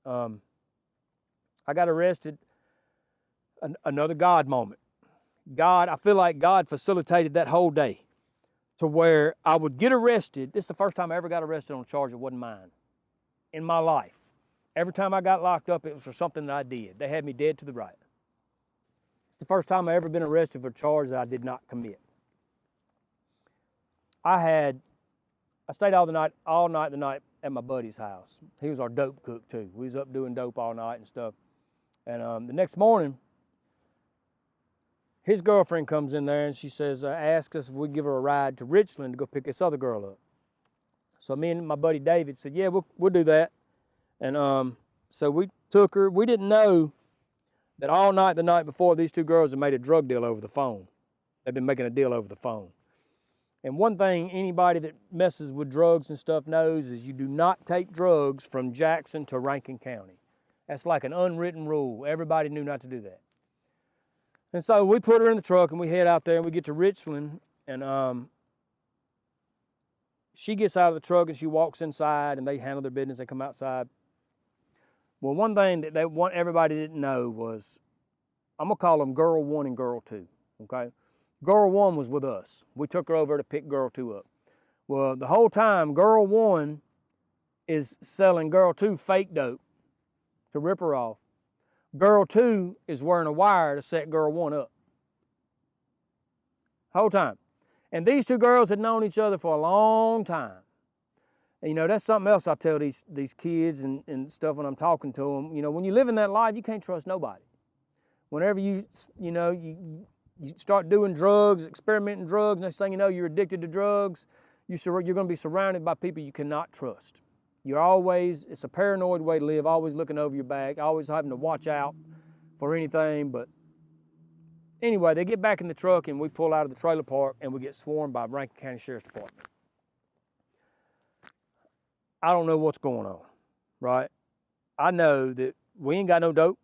I got arrested. Another God moment. I feel like God facilitated that whole day to where I would get arrested. This is the first time I ever got arrested on a charge that wasn't mine in my life. Every time I got locked up, it was for something that I did. They had me dead to the right. It's the first time I ever been arrested for a charge that I did not commit. I stayed all night the night at my buddy's house. He was our dope cook too. We was up doing dope all night and stuff. And the next morning, his girlfriend comes in there and she says, asks us if we give her a ride to Richland to go pick this other girl up. So me and my buddy David said, yeah, we'll do that. And so we took her. We didn't know that all night the night before, these two girls had made a drug deal over the phone. They've been making a deal over the phone. And one thing anybody that messes with drugs and stuff knows is you do not take drugs from Jackson to Rankin County. That's like an unwritten rule. Everybody knew not to do that. And so we put her in the truck and we head out there and we get to Richland, and she gets out of the truck and she walks inside and they handle their business. They come outside. Well, one thing that everybody didn't know was, I'm going to call them Girl 1 and Girl 2, okay? Girl 1 was with us. We took her over to pick Girl 2 up. Well, the whole time, Girl 1 is selling Girl 2 fake dope to rip her off. Girl 2 is wearing a wire to set Girl 1 up. Whole time. And these two girls had known each other for a long time. And, you know, that's something else I tell these kids and stuff when I'm talking to them. You know, when you live in that life, you can't trust nobody. Whenever you start doing drugs, experimenting drugs, next thing you know, you're addicted to drugs, you're going to be surrounded by people you cannot trust. It's a paranoid way to live, always looking over your back, always having to watch out for anything. But anyway, they get back in the truck and we pull out of the trailer park and we get swarmed by Rankin County Sheriff's Department. I don't know what's going on, right? I know that we ain't got no dope.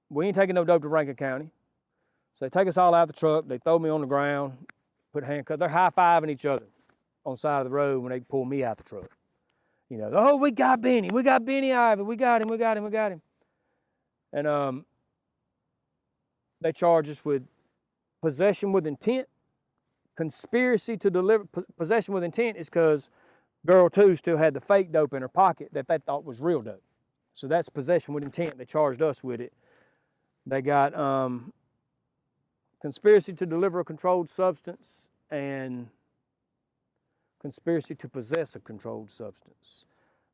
We ain't taking no dope to Rankin County. So they take us all out of the truck. They throw me on the ground, put handcuffs. They're high-fiving each other on the side of the road when they pull me out the truck. You know, oh, we got Benny, Ivey, we got him. And they charge us with possession with intent, conspiracy to deliver. Possession with intent is because Girl 2 still had the fake dope in her pocket that they thought was real dope. So that's possession with intent. They charged us with it. They got conspiracy to deliver a controlled substance and conspiracy to possess a controlled substance.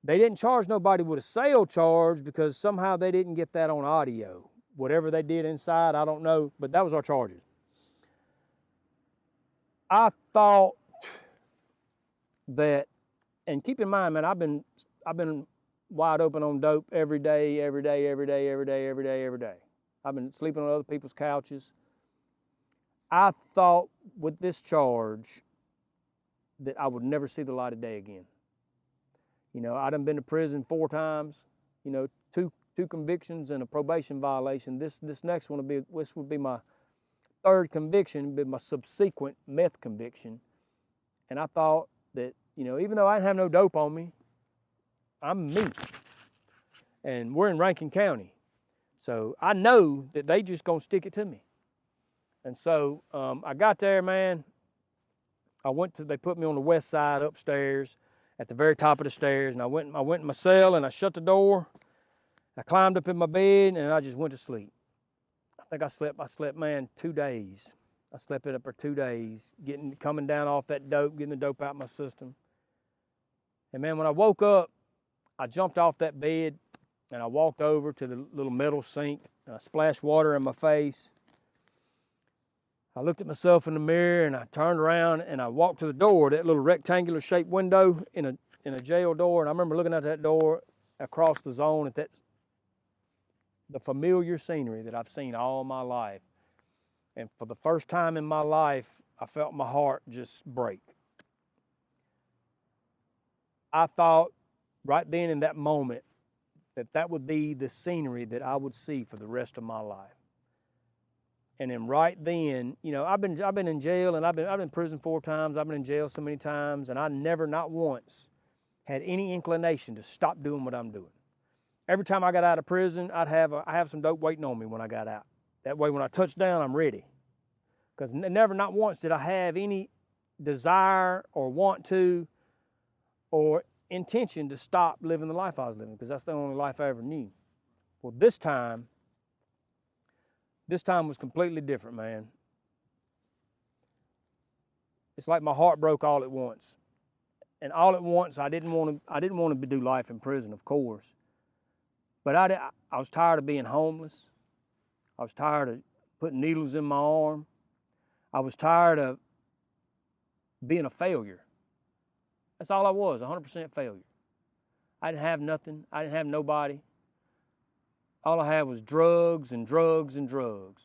They didn't charge nobody with a sale charge because somehow they didn't get that on audio. Whatever they did inside, I don't know, but that was our charges. I thought that, and keep in mind, man, I've been wide open on dope every day. I've been sleeping on other people's couches. I thought with this charge that I would never see the light of day again. You know, I done been to prison 4 times, you know, two convictions and a probation violation. This next one would be my 3rd conviction, be my subsequent meth conviction. And I thought that, you know, even though I didn't have no dope on me, I'm me. And we're in Rankin County. So I know that they just gonna stick it to me. And so I got there, man. They put me on the west side upstairs at the very top of the stairs. And I went in my cell and I shut the door. I climbed up in my bed and I just went to sleep. I think I slept, man, 2 days. I slept it up for 2 days, coming down off that dope, getting the dope out of my system. And man, when I woke up, I jumped off that bed and I walked over to the little metal sink and I splashed water in my face. I looked at myself in the mirror and I turned around and I walked to the door, that little rectangular shaped window in a jail door. And I remember looking at that door across the zone at the familiar scenery that I've seen all my life. And for the first time in my life, I felt my heart just break. I thought right then in that moment that would be the scenery that I would see for the rest of my life. And then right then, you know, I've been in jail and I've been in prison 4 times. I've been in jail so many times, and I never, not once, had any inclination to stop doing what I'm doing. Every time I got out of prison, I have some dope waiting on me when I got out. That way, when I touch down, I'm ready. Because never, not once, did I have any desire or want to or intention to stop living the life I was living, because that's the only life I ever knew. Well, this time was completely different, man. It's like my heart broke all at once. And all at once, I didn't want to do life in prison, of course. But I was tired of being homeless. I was tired of putting needles in my arm. I was tired of being a failure. That's all I was, 100% failure. I didn't have nothing. I didn't have nobody. All I had was drugs and drugs and drugs.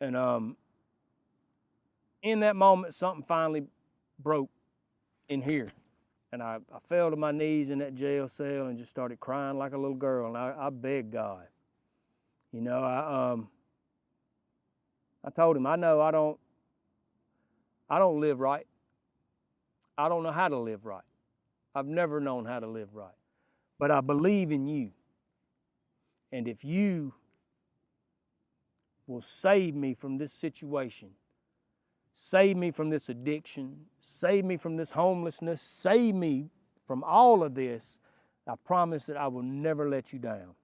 And in that moment, something finally broke in here. And I fell to my knees in that jail cell and just started crying like a little girl. And I begged God. You know, I told him, I know I don't live right. I don't know how to live right. I've never known how to live right. But I believe in you. And if you will save me from this situation, save me from this addiction, save me from this homelessness, save me from all of this, I promise that I will never let you down.